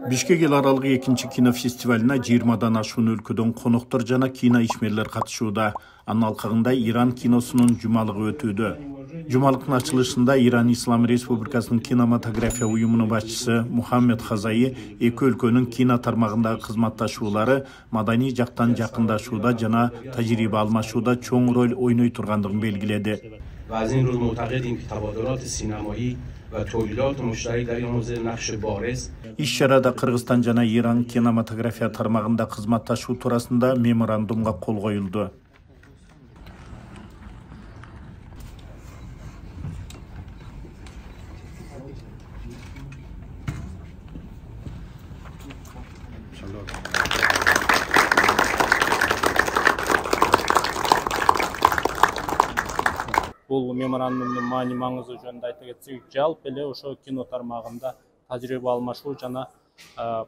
Бишкек эл аралык 2-чи кино фестивалына 20дан ашуун өлкөдөн коноктор жана кино ишмерлер катышууда. Анын алкагында Иран киносунун жумалыгы өтүүдө. Жумалыктын ачылышында Иран Ислам Республикасынын кинематография уюмунун башчысы Мухаммед Хазаи эки өлкөнүн кино тармагындагы кызматташуулары маданий жактан жакындашууда жана тажрыйба алмашууда чоң роль ойной тургандыгын белгиледи. Иш чарада Кыргызстан жана Иран кинематография тармагында кызматташуу туурасында меморандумга кол коюлду. Бұл меморандумдун маани маңызы жөнүндө айта кетсек, жалпы эле ошо кино тармагында тажрыйба алмашуу жана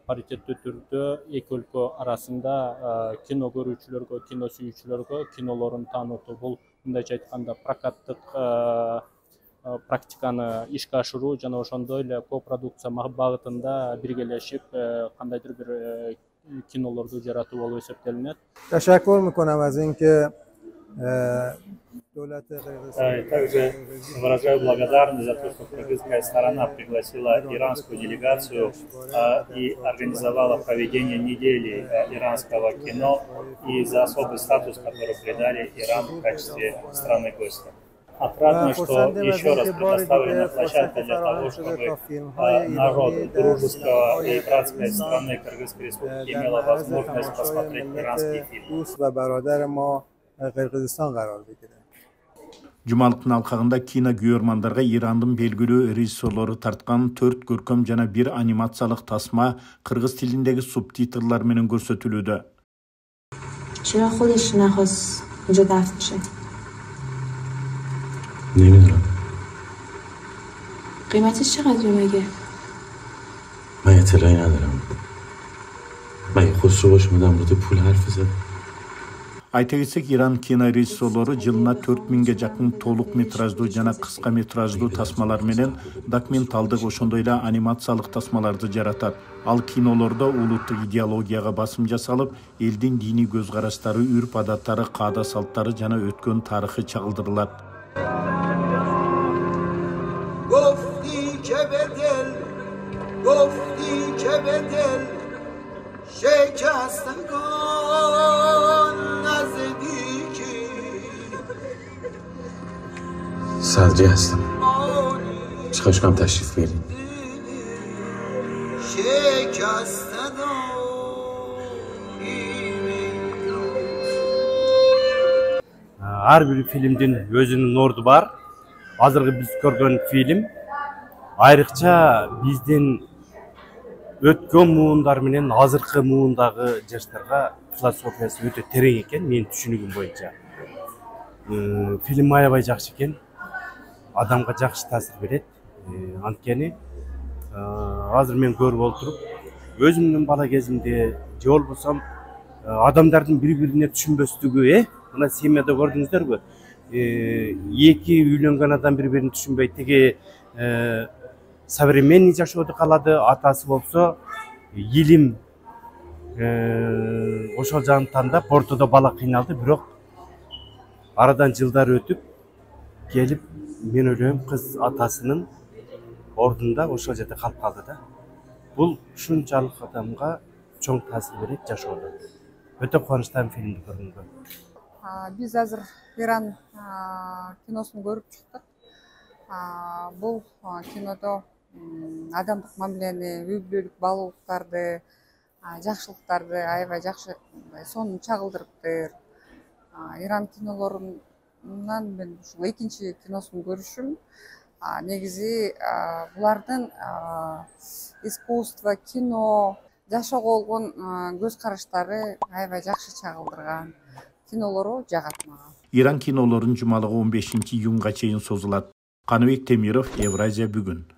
паритеттүү түрдө эки өлкө арасында кино көрүүчүлөргө, кино сүйүүчүлөргө кинолорун таанытуу. Бул мындайча айтканда прокаттык практиканы ишке ашыруу жана ошондой эле копродукция багытында биргелешип кандайдыр бир кинолорду жаратуу болуп эсептелинет. Teşekkür mikonam az inke Также выражаю благодарность за то, что кыргызская сторона пригласила иранскую делегацию и организовала проведение недели иранского кино и за особый статус, который придали Ирану в качестве страны гостя. Отрадно, что еще раз предоставлена площадка для того, чтобы народ дружеского и братской страны Кыргызской Республики имела возможность посмотреть иранский фильм. Жумалыктын алкагында кино көрөрмандарга Ирандын белгилүү режиссерлору тарткан 4 көркөм жана 1 анимациялык тасма кыргыз тилиндеги субтитрлар менен көрсөтүлүүдө. چرا خودش نخواست اینجا دفن شه؟ نمیدونم. قیمتش چقدره مگه؟ من اطلاعی ندارم. مگه خسرو باش در مورد پول حرف زد؟ Айта кетсек, Иран кино режиссерлору жылына 4000-ге жакын толук метраждуу жана кыска метраждуу тасмалар менен документалдык ошондой эле анимациялык тасмаларды жаратат. Ал кинолордо улуттук идеологияга басым жасалып, элдин диний көз караштары, үрп адаттары, каада салттары жана өткөн тарыхы чагылдырылат. صدری هستم. چیکارش کنم تشریف بیارین؟ Ар бир фильмдин өзүнүн орду бар. Азыркы биз көргөн фильм айрыкча биздин өткөн муундар менен азыркы муундагы жаштарга философиясы өтө терең экен, менин түшүнүгүм боюнча. Фильм аябай жакшы экен. Адамга жакшы таасир берет. Анткени азыр мен көрүп отуруп, өзүмдүн бала кезимде же болбосо адамдардын бири-бирине түшүнбөстүгү, мына семьяда көрдүңүздөрбү? Эки үйлөнгөн адам бири-бирин түшүнбөй, теги современный жашоодо калады, атасы болсо илим ошол жагын тандап, ортодо бала кыйналды, бирок арадан жылдар өтүп келип, мен ойлойм кыз атасынын ордунда ошол жерде калып калды да. Бул ушунчалык адамга чоң таасир берет жашоодо. Өтө кубанычтамын фильмди көргөнгө. Биз азыр Иран киносун көрүп чыктык. Бул кинодо адамдык мамилени, үй бүлөлүк баалуулуктарды, жакшылыктарды аябай жакшы сонун чагылдырыптыр. Иран кинолорунан мен ушул экинчи киносун көрүшүм. Негизи булардын искусство, кино, жашоого болгон көз караштары аябай жакшы чагылдырган. Кинолору жагат мага. Иран кинолорунун жумалыгы 15-июнга чейин созулат. Каныбек Темиров, Евразия бүгүн.